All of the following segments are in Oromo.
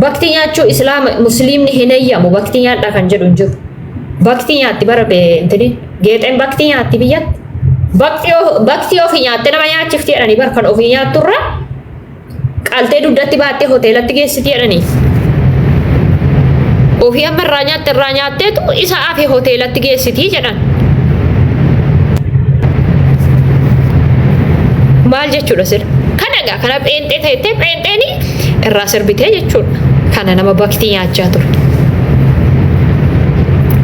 bakti nyaachuu islaama musliimni hin eeyyamu bakti nyaadha kan jedhu hin jiru. Bakti nyaatti bara beentini geexeen bakti nyaatti biyyatti. Bakti ofii nyaatte nama nyaachifti jedhanii bar kan ofii nyaatturra qaltee dugdatti baattee hoteelatti geessiti jedhanii. Ofii amma irraa nyaatteetu isa afee hoteelatti geessiti jedhan. Maal jechuudha sir? Kana kana pheenxee ta'ettee pheenxeeni irraa sirbitee jechuudha. Kana nama bakti nyaachaa ture.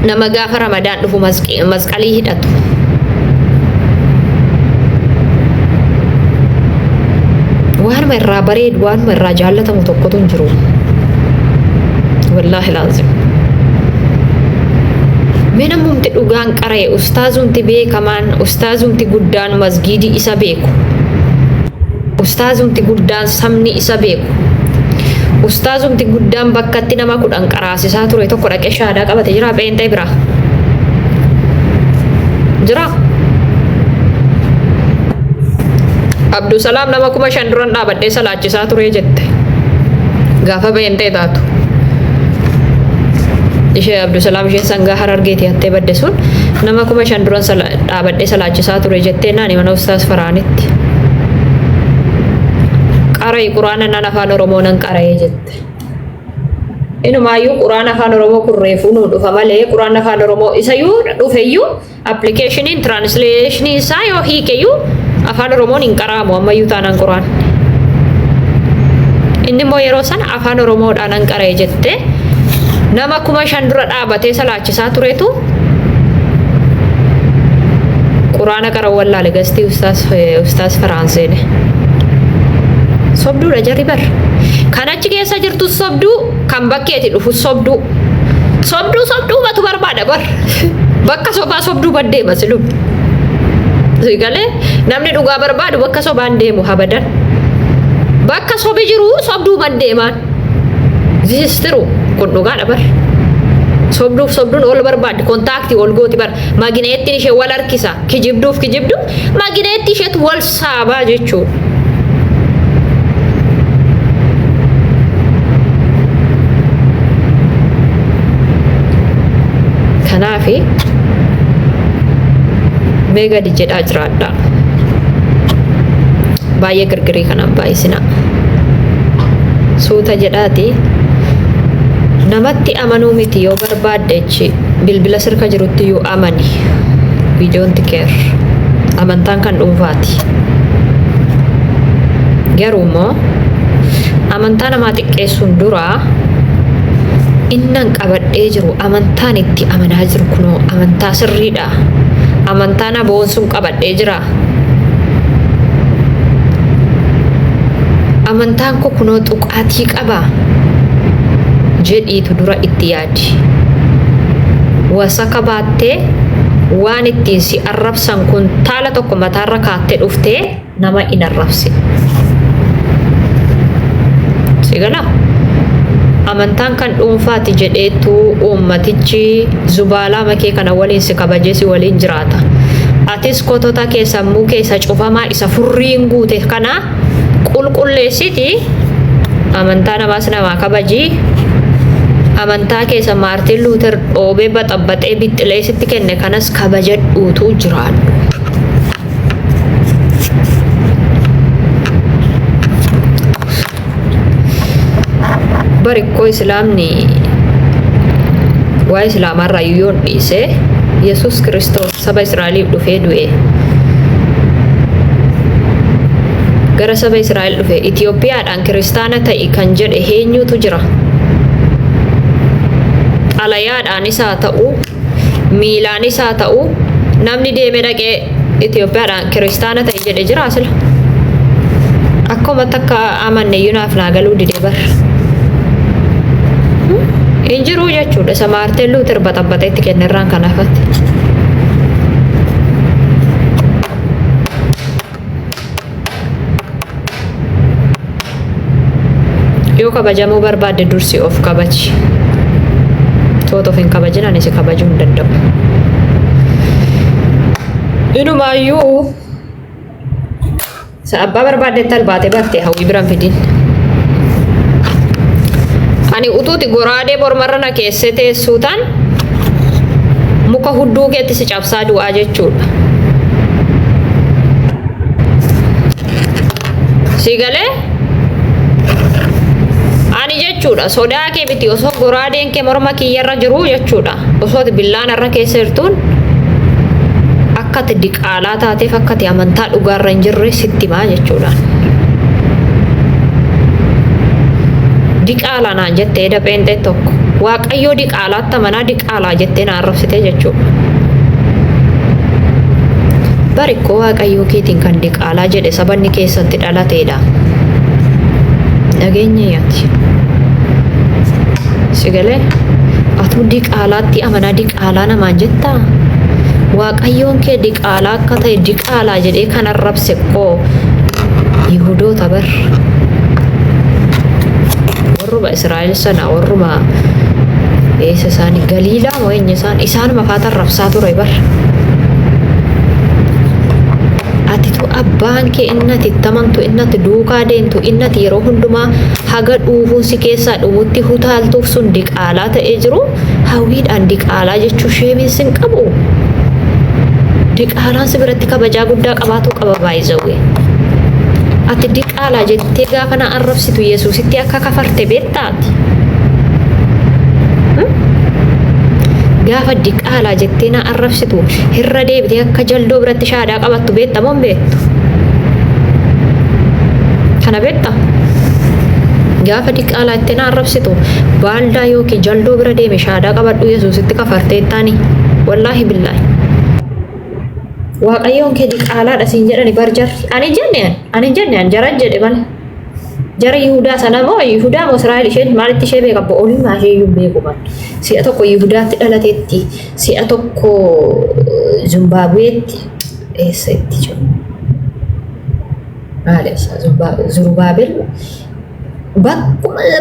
Nama gaafa Ramadaan dhufu masqalii hidhatu. Waanuma irraa bareedu waanuma irraa jaallatamu tokkotu hin jiru. Wallaahi laazim. Mina mumti dhugaan qaree ustaazumti beekamaan ustaazumti guddaan masgiidii isa beeku. Ustaazumti guddaan sabni isa beeku. Ustaazumti guddaan bakkatti nama 10 qaraasisaa ture tokko dhaqee shaadaa qabate jira pheenxee bira. Jira. Abdusalaam nama 5,000 duran dhaabadhee salaachisaa ture jette. Gaafa pheenxee taatu. Ishee Abdusalaam ishee sangaa Harargeetii hattee badde sun nama 5,000 duran dhaabadhee salaachisaa ture jettee naani mana ustaaz Faraanitti. Qaray Quraana nan afaan Oromoo nan qara'ee jette. Inumaayyuu Quraana afaan Oromoo kurreefuu nu dhufa malee Quraana afaan Oromoo isayyuu dhufeyyuu appilikeeshiniin tiraansleeshinii isaa yoo hiikeyyuu afaan Oromoon hin qara'amu ammayyuu taanaan Quraan. Inni immoo yeroo sana afaan Oromoodhaan nan qara'ee jette nama 5,000 dura dhaabatee salaachisaa turetu Quraana qara'u wallaale gastii ustaas Faraanseene. Sobduudha jarri bar. Kan achi keessa jirtu sobduu kan bakkeeti dhufu sobduu. Sobduu batu barbaada bar. Bakka sobaa sobduu baddeema silum. Sigalee namni dhugaa barbaadu bakka sobaan deemu habadan. Bakka sobi jiru sobduu baddeemaan. Zistiru kun dhugaadha bar. Sobduun ol barbaaddi kontaaktii ol gooti bar. Magineettiin ishee wal harkisa. Kijibdu magineetti isheetu wal saabaa jechuudha. Kanaafi meega jedhaa jiraadha. Baay'ee girgirii kanaan baay'isina. Suuta jedhaati namatti amanuu miti yoo barbaadde jechi bilbila sirka jirutti yoo amani. We don't care. Amantaan kan dhuunfaati. Garuu immoo amantaa namaa xiqqeessuun duraa innan qabadhee jiru amantaan itti amanaa jiru kunoo amantaa sirriidha. Amantaan aboon sun qabadhee jira. Amantaan ko kunoo tuqaatii qaba. Jedhiitu dura itti yaadi. Wasaka baattee waan ittiin si arrabsan kun taala tokko mataarra kaattee dhuftee nama in arrabsi. Sigala. Amantaan kan dhuunfaati jedheetu uummatichi zubaalaa makee kana waliin si kabajee si waliin jiraata. Atis kotota keessa sammuu keessa cufamaa isa furriin guute kana qulqulleessiti amantaa namaas namaa kabajii. Amantaa keessa Maartin Luuter dhoobee baxabbaxee bixxileessitti kenne kanas kabajadhuutu jiraadhu. Barikkoo Islaamni waa Islaamarraa yoon dhiise Yesus Kiristoos saba Israa'eliif dhufee du'e. Gara saba Israa'el dhufe Itoophiyaadhaan kiristaana ta'i kan jedhe eenyutu jira? Xalayaadhaanis haa ta'u miilaanis haa ta'u namni deemee dhaqee Itoophiyaadhaan kiristaana ta'i jedhe jira sila. Akkuma takka amanne yunaaf naa galuu didee bara. Injiru jechuudha isa Maartin Luuter baxabbaxeetti kennerraan kan hafate. Yoo kabajamuu barbaadde dursi of kabaji. Toota of hin kabajin ani si kabajuu hin danda'u. Inumaayyuu abbaa barbaaddetti albaatee bartee hawwii biran fidin. ani utuuti goraadee mormarra na keesse teessuutaan muka hudduu keetti si cabsaa du'aa jechuudha. Si galee ani jechuudha sodaa kee biti osoo goraadeen kee morma kiyyarra jiru jechuudha. Osoo billaan irra keessa jirtuun akkati diqaalaa taateef akkati amantaa dhugaarra hin jirre sitti himaa jechuudha. Diqaalaa naan jettee dapheentee tokko waaqayyoo diqaalaatti amanaa diqaalaa jettee na arrabsite jechuudha. Barikkoo waaqayyoo keetiin kan diqaalaa jedhe sabanni keessatti dhalateedha. Nageenya yaati. Si galee atuu diqaalaatti amanaa diqaalaa namaan jettaa? Waaqayyoon kee diqaalaa akka ta'e diqaalaa jedhee kan arrabse koo Yihudoota bar. Warruma Israa'el sana warruma eessa isaanii Galiilaa moo eenyu isaanuma faata arrabsaa ture bar. Atitu abbaan kee innati tamantu innati duukaa deemtu innati yeroo hundumaa haga dhuufuun si keessaa dhumutti hutaaltuuf sun diqaalaa ta'ee jiru hawwiidhaan diqaalaa jechuu sheemiin sin qabu. Diqaalaan si biratti kabajaa guddaa qabaatu qaba baay'isawwe. Ati diqaalaa jettee gaafa na arrabsitu Yesuusitti akka kafarte beektaati. Gaafa diqaalaa jettee na arrabsitu hirra deebitee akka jaldoo biratti shaadaa qabattu beektamoo hin beektu? Kana beekta? Gaafa diqaalaa jettee na arrabsitu baaldaa yookiin jaldoo bira deeme shaadaa qabadhu Yesuusitti kafartee taani wallaahi billaahi. Waaqayyoon kee diqaalaadha siin jedhani bar jarri. Ani jenneen jara jedhe malee. Jara Yihudaa sana moo Yihudaa moo Israa'el isheen maalitti ishee beeka bo'ooliin maa ishee iyyuu beeku man. Si'a tokko Yihudaatti dhalateetti si'a tokko Zimbaabuweetti eessatti jiru. Maaleessa Zurubaabel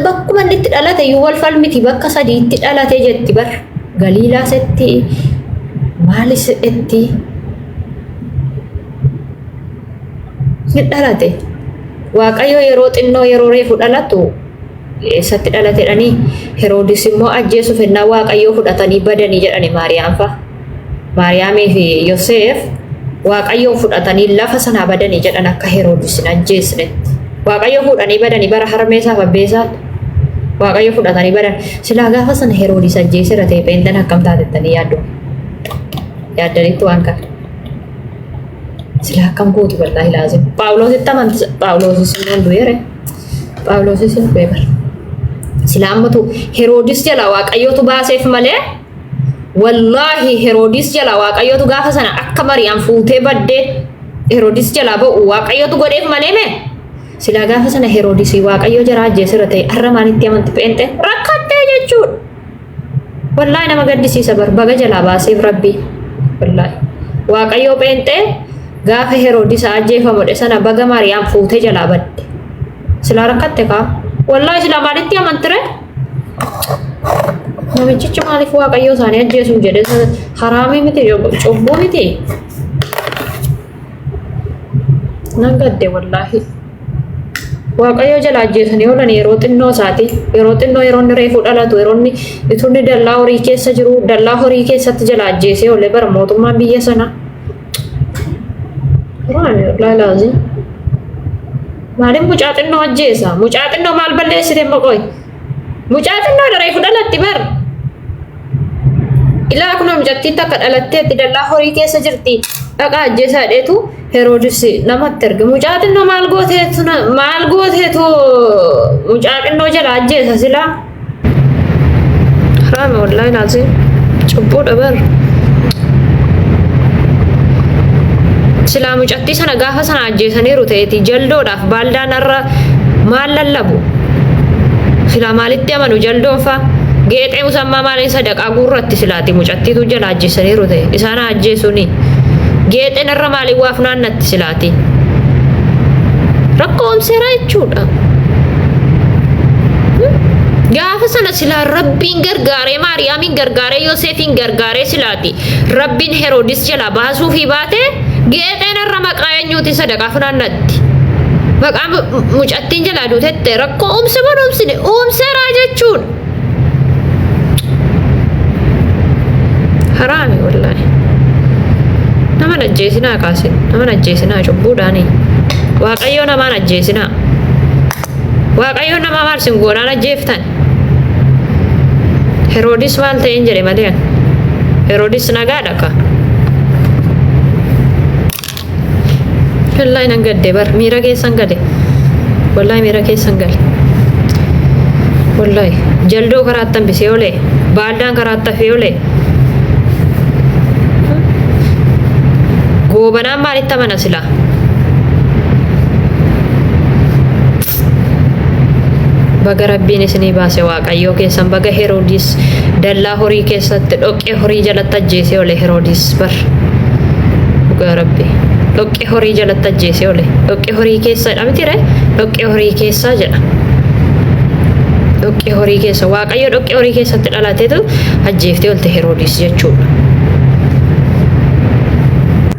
bakkuma inni itti dhalate iyyuu wal falmiti bakka sadiitti dhalate jetti bar. Galiilaas itti maalis itti dhalate. Waaqayyo yeroo xinnoo yeroo reefu dhalatu eessatti dhalateedhanii Heroodis immoo ajjeesuuf ennaa waaqayyoo fudhatanii badanii jedhani Maariyaam fa'a. Maariyaamii fi Yoseef waaqayyoo fudhatanii lafa sanaa badanii jedhan akka Heroodis hin ajjeesnetti. Waaqayyoo fudhanii badanii bara harmeessaaf abbeessaatti. Waaqayyoo fudhatanii badan silaa gaafa sana Heroodis ajjeesera ta'e peentan akkam taatettanii yaaddu? Yaaddanitti waan kana. Sila akkam gootu wallaahi laazim. Phaawulositti amanti Phaawulosis hin du'eere. Phaawulosis hin du'eere. Sila ammatu Heroodis jala waaqayyootu baaseef malee wallaahi Heroodis jala waaqayyootu gaafa sana akka Maariyaam fuutee baddee Heroodis jala ba'u waaqayyootu godheef malee mee? Sila gaafa sana Heroodis waaqayyoo jara ajjeesera ta'e har'a maalitti amanti peente? Rakkattee jechuudha. Wallaahi nama gaddisiisa bar baga jalaa baaseef rabbii. Wallaahi waaqayyoo peente gaafa Heroodis ajjeefamudha sana baga Maariyaam fuutee jalaa badde. Sila rakkatte kaa? Wallaahi sila maalitti amantire? Namichichi maaliif waaqayyoo isaanii ajjeesuuf jedhe haraamii miti cubbuu miti. Nan gadde wallaahi. Waaqayyoo jala ajjeesanii oolan yeroo xinnoo isaati. Yeroo xinnoo yeroo inni reefu dhalatu yeroo inni itunni dallaa horii keessa jiru dallaa horii keessatti jala ajjeesee oolee bara mootummaan biyya sana. Laalaazi. Maaliif mucaa xinnoo ajjeesa? Mucaa xinnoo maal balleessite maqooyi? Mucaa xinnoo reefu dhalatti bar. Ilaa kun mucattiin akka dhalatteetti dallaa horii keessa jirti. Dhaqaa ajjeesaa dheetu Heroodis namatti erge. Mucaa xinnoo maal gooteetu mucaa xinnoo jala ajjeesa silaa? Haraami wallaahi laazim. Cubbuudha bar. Silaa mucattii sana gaafa sana ajjeesaniiru ta'eeti jaldoodhaaf baaldaan irra maal lallabu? Silaa maalitti amanu jaldoon fa'a? Geexee musammaa maaliin sadaqaa guurratti silaati mucattiitu jala ajjeesaniiru ta'e isaan ajjeesuni. Geexeen irra maaliin waa funaannatti silaati? Rakkoo omseeraa jechuudha. Gaafa sana silaa Rabbiin gargaaree Maariyaamin gargaaree Yoseefin gargaaree silaati. Rabbiin Heroodis jala baasuu fi baatee geexeen irra maqaa eenyuutiin sadaqaa funaannatti. Maqaa mucattiin jalaa duutettee rakkoo omse bonoomsine omseeraa jechuudha. ajjeesinaa kaase. Naman ajjeesinaa cubbuudhaani. Waaqayyo namaan ajjeesinaa. Waaqayyo nama maarsin goonaan ajjeeftan. Heroodis maal ta'een jedhe malee. Heroodis nagaadha ka. Wallahi nan gadde bar miira keessan gale. Wallahi miira keessan gale. Wallahi jaldoo karaattan bisee olee baaldaan karaatta fee olee. Goobanaan maalitti amana silaa? Baga rabbiin isinii baase waaqayyoo keessan baga Heroodis dallaa horii keessatti dhoqqee horii jalatti ajjeesee oole Heroodis bar. Baga rabbi dhoqqee horii jalatti ajjeesee oole. Dhoqqee horii keessa dhamtire dhoqqee horii keessa jedha. Dhoqqee horii keessa waaqayyo dhoqqee horii keessatti dhalateetu ajjeeftee oolte Heroodis jechuudha.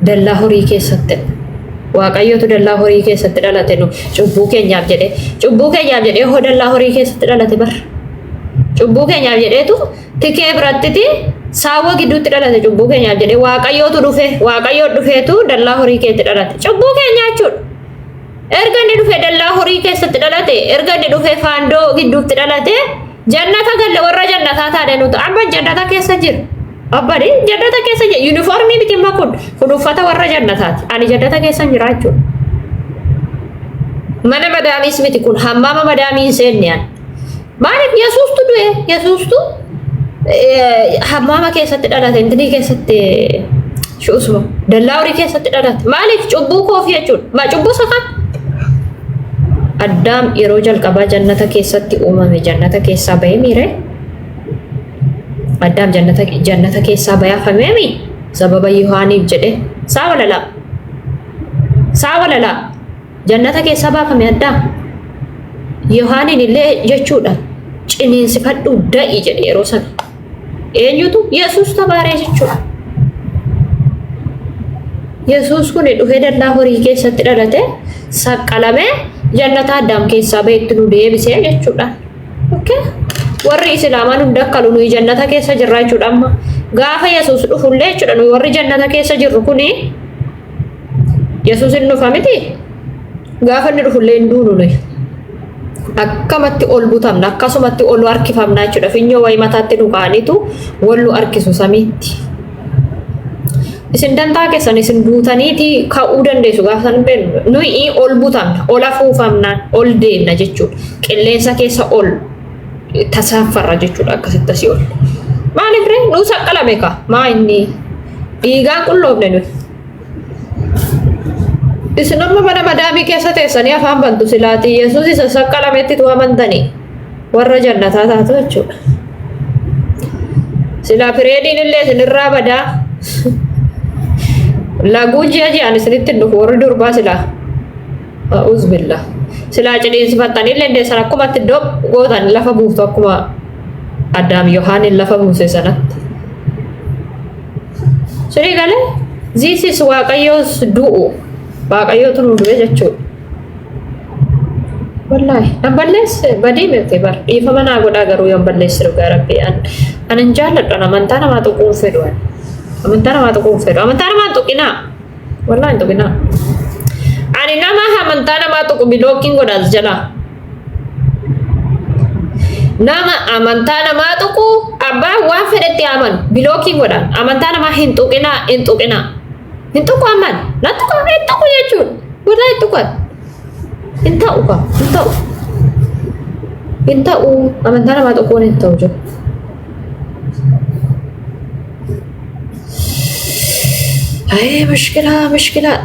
Dallaa horii keessatti waaqayyotu dallaa horii keessatti dhalate nu cubbuu keenyaaf jedhee hoo dallaa horii keessatti dhalate bar. Cubbuu keenyaaf jedheetu tikee birattiti saawwa gidduutti dhalate cubbuu keenyaaf jedhee waaqayyoo dhufeetu dallaa horii keessatti dhalate cubbuu keenya jechuudha. Erga inni dhufe dallaa horii keessatti dhalate erga inni dhufe faandoo gidduutti dhalate jannata galle warra jannataa taane nuti amma jannata keessa jiru. Abbani jannata keessa jira uniformii miti kun uffata warra jannataati. Ani jannata keessa jira jechuudha. Mana madaamis miti kun hammaama madaamii hin seenneen. Maaliif Yesuustu du'e? Yesuustu hammaama keessatti dhalate intinii keessatti shuusuma dallaa horii keessatti dhalate. Maaliif cubbuu koofi jechuudha. Ma cubbuu sakan? Addaam yeroo jalqabaa jannata keessatti uumame jannata keessaa bahee miire. Addaam jannata keessaa bayaafamee sababa Yohaaniif jedhe saawalala jannata keessaa baafame Addaam Yohaaniin illee jechuudha ciniinsifadhu da'i jedhe yeroo sana eenyutu Yesuus tabaaree jechuudha. Yesuus kun dhufee dallaa horii keessatti dhalate saqqalamee jannata Addaam keessaa bahetti nu deebisee jechuudha. Okay? Warri islaamaan hunda akkalu nuyi jannata keessa jirra jechuudha amma gaafa Yesuus dhufullee jechuudha nuyi warri jannata keessa jirru kuni Yesuus hin dhufa miti gaafa inni dhufullee hin duunu nuyi akkamatti ol butamna akkasumatti ol harkifamna jechuudha finyoo wayi mataatti nu kaanitu wal nu harkisu samiitti isin dantaa keessan isin duutaniiti ka'uu dandeessu gaafa san beenu nuyi ol butamna ol afuufamna ol deemna jechuudha qilleensa keessa ol tasaaffarra jechuudha akkasitti asii ol. Maaliif ree nuu saqqalame ka maa inni dhiigaan qulloofne nuyi. Isin amma mana madaamii keessa teessanii afaan bantu silaatii Yesuus isa saqqalametti tu amantanii warra jannataa taatu jechuudha. Silaa pireediin illee isinirraa badaa laguu ji'aan isinitti dhufu warri durbaa silaa. Uzbillah. Silaa ciniinsifattanii illee deessan akkumatti iddoo gootan lafa buuftu akkuma Addaam Yohaanin lafa buuse sanatti. Suni galee ziisis waaqayyoos du'u waaqayyootu nu du'e jechuudha. Wallaahi nan balleesse badii miti bar dhiifama naa godhaa garuu yoon balleesse dhugaa rabbii anin jaalladhan amantaa namaa tuquun fedhu amantaa namaa tuqinaa wallaahi hin tuqinaa. Ani nama amantaa namaa tuqu bilookiin godhaas jala. Nama amantaa namaa tuqu abbaa waan fedhetti aman bilookiin godhan amantaa namaa hin tuqinaa. Hin tuqu aman na tuqu hin tuqu jechuudha. Wallaahi tuqan hin ta'u ka hin ta'u amantaa namaa tuquun hin ta'u jiru. Mushkilaa.